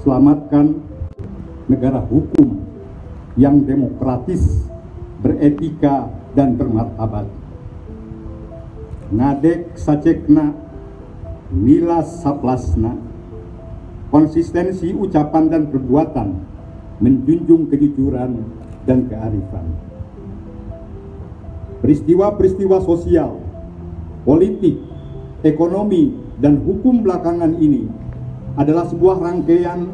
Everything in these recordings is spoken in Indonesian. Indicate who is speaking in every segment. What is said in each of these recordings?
Speaker 1: selamatkan negara hukum yang demokratis, beretika, dan bermartabat. Ngadek sacekna, nilas saplasna, konsistensi ucapan dan perbuatan, menjunjung kejujuran dan kearifan. Peristiwa-peristiwa sosial, politik, ekonomi, dan hukum belakangan ini adalah sebuah rangkaian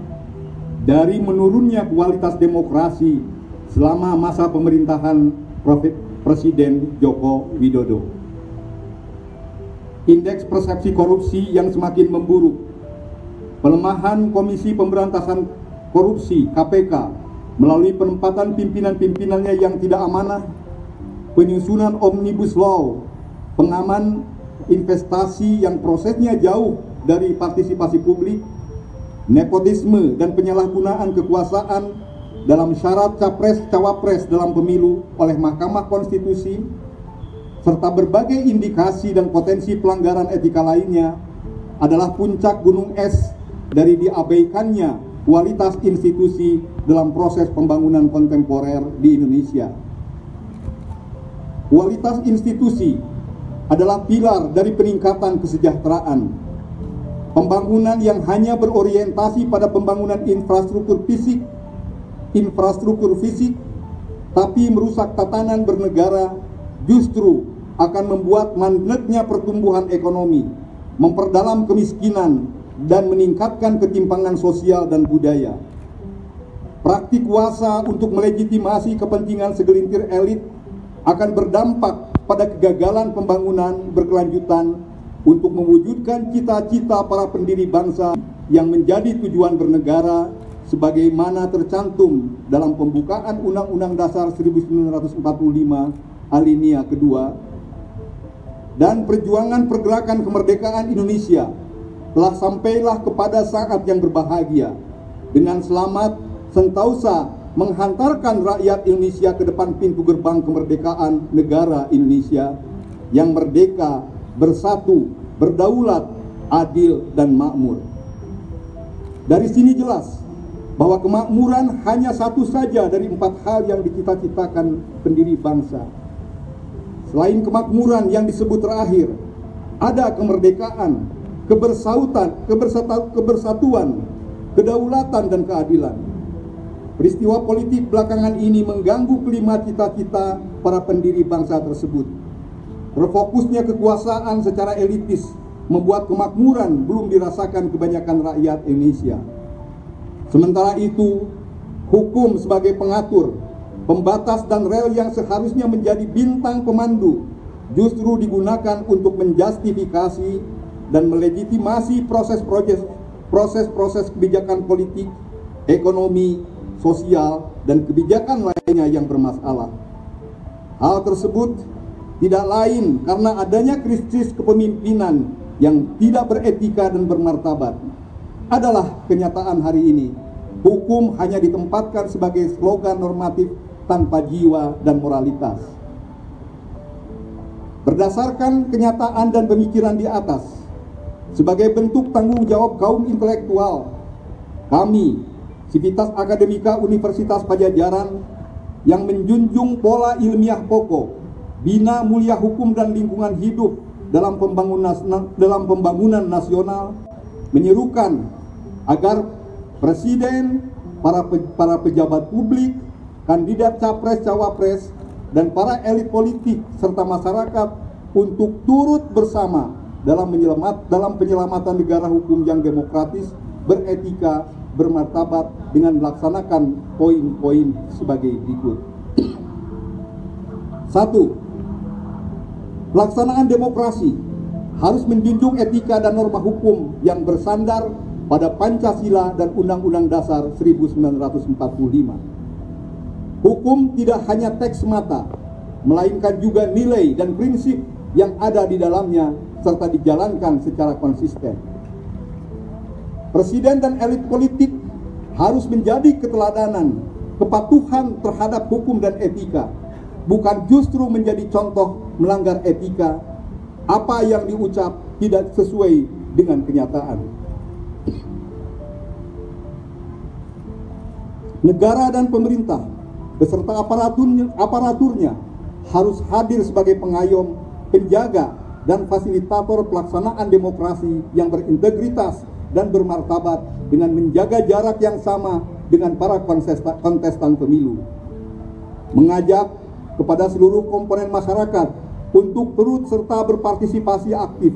Speaker 1: dari menurunnya kualitas demokrasi selama masa pemerintahan Presiden Joko Widodo. Indeks persepsi korupsi yang semakin memburuk, pelemahan Komisi Pemberantasan Korupsi (KPK) melalui penempatan pimpinan-pimpinannya yang tidak amanah, penyusunan Omnibus Law, pengaman investasi yang prosesnya jauh dari partisipasi publik, nepotisme dan penyalahgunaan kekuasaan dalam syarat capres-cawapres dalam pemilu oleh Mahkamah Konstitusi, serta berbagai indikasi dan potensi pelanggaran etika lainnya adalah puncak gunung es dari diabaikannya kualitas institusi dalam proses pembangunan kontemporer di Indonesia. Kualitas institusi adalah pilar dari peningkatan kesejahteraan. Pembangunan yang hanya berorientasi pada pembangunan infrastruktur fisik, tapi merusak tatanan bernegara, justru akan membuat mandeknya pertumbuhan ekonomi, memperdalam kemiskinan, dan meningkatkan ketimpangan sosial dan budaya. Praktik kuasa untuk melegitimasi kepentingan segelintir elit akan berdampak pada kegagalan pembangunan berkelanjutan untuk mewujudkan cita-cita para pendiri bangsa yang menjadi tujuan bernegara sebagaimana tercantum dalam pembukaan Undang-Undang Dasar 1945 alinea kedua. Dan perjuangan pergerakan kemerdekaan Indonesia telah sampailah kepada saat yang berbahagia dengan selamat sentausa menghantarkan rakyat Indonesia ke depan pintu gerbang kemerdekaan negara Indonesia yang merdeka, bersatu, berdaulat, adil, dan makmur. Dari sini jelas bahwa kemakmuran hanya satu saja dari 4 hal yang dicita-citakan pendiri bangsa. Selain kemakmuran yang disebut terakhir, ada kemerdekaan, kebersatuan, kedaulatan, dan keadilan. Peristiwa politik belakangan ini mengganggu kelima cita-cita para pendiri bangsa tersebut. Terfokusnya kekuasaan secara elitis membuat kemakmuran belum dirasakan kebanyakan rakyat Indonesia. Sementara itu, hukum sebagai pengatur, pembatas, dan rel yang seharusnya menjadi bintang pemandu justru digunakan untuk menjustifikasi dan melegitimasi proses-proses kebijakan politik, ekonomi, sosial, dan kebijakan lainnya yang bermasalah. Hal tersebut tidak lain karena adanya krisis kepemimpinan yang tidak beretika dan bermartabat. Adalah kenyataan hari ini. Hukum hanya ditempatkan sebagai slogan normatif tanpa jiwa dan moralitas. Berdasarkan kenyataan dan pemikiran di atas, sebagai bentuk tanggung jawab kaum intelektual, kami, Sivitas Akademika Universitas Padjadjaran, yang menjunjung pola ilmiah pokok, bina mulia hukum dan lingkungan hidup dalam pembangunan nasional, menyerukan agar Presiden, para pejabat publik, kandidat capres-cawapres, dan para elit politik serta masyarakat untuk turut bersama dalam penyelamatan negara hukum yang demokratis, beretika, bermartabat dengan melaksanakan poin-poin sebagai berikut. 1. Pelaksanaan demokrasi harus menjunjung etika dan norma hukum yang bersandar pada Pancasila dan Undang-Undang Dasar 1945. Hukum tidak hanya teks semata, melainkan juga nilai dan prinsip yang ada di dalamnya serta dijalankan secara konsisten. Presiden dan elit politik harus menjadi keteladanan, kepatuhan terhadap hukum dan etika, bukan justru menjadi contoh melanggar etika, apa yang diucap tidak sesuai dengan kenyataan. Negara dan pemerintah beserta aparaturnya harus hadir sebagai pengayom, penjaga, dan fasilitator pelaksanaan demokrasi yang berintegritas dan bermartabat dengan menjaga jarak yang sama dengan para kontestan pemilu. Mengajak kepada seluruh komponen masyarakat untuk turut serta berpartisipasi aktif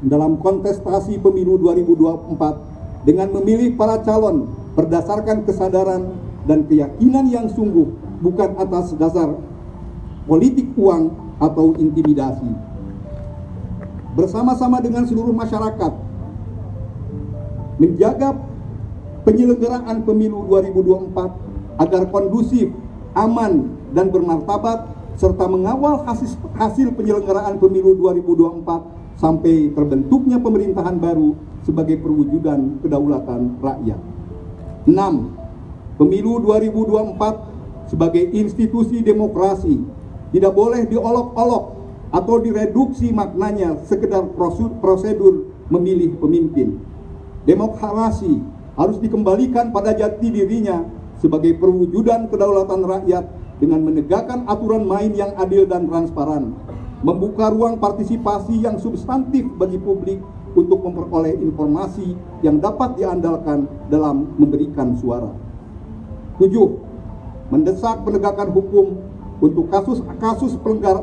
Speaker 1: dalam kontestasi pemilu 2024 dengan memilih para calon berdasarkan kesadaran dan keyakinan yang sungguh, bukan atas dasar politik uang atau intimidasi. Bersama-sama dengan seluruh masyarakat menjaga penyelenggaraan pemilu 2024 agar kondusif, aman, dan bermartabat, serta mengawal hasil penyelenggaraan pemilu 2024 sampai terbentuknya pemerintahan baru sebagai perwujudan kedaulatan rakyat. 6. Pemilu 2024 sebagai institusi demokrasi tidak boleh diolok-olok atau direduksi maknanya sekedar prosedur memilih pemimpin. Demokrasi harus dikembalikan pada jati dirinya sebagai perwujudan kedaulatan rakyat dengan menegakkan aturan main yang adil dan transparan, membuka ruang partisipasi yang substantif bagi publik untuk memperoleh informasi yang dapat diandalkan dalam memberikan suara. 7. Mendesak penegakan hukum untuk kasus-kasus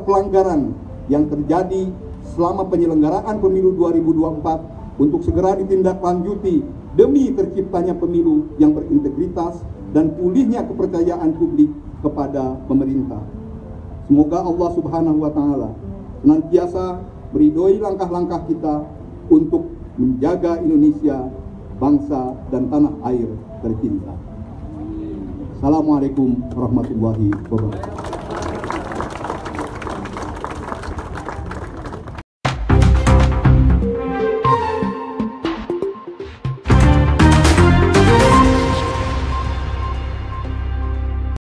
Speaker 1: pelanggaran yang terjadi selama penyelenggaraan pemilu 2024 untuk segera ditindaklanjuti demi terciptanya pemilu yang berintegritas dan pulihnya kepercayaan publik kepada pemerintah. Semoga Allah Subhanahu wa Ta'ala senantiasa meridhoi langkah-langkah kita untuk menjaga Indonesia, bangsa dan tanah air tercinta. Assalamualaikum warahmatullahi wabarakatuh.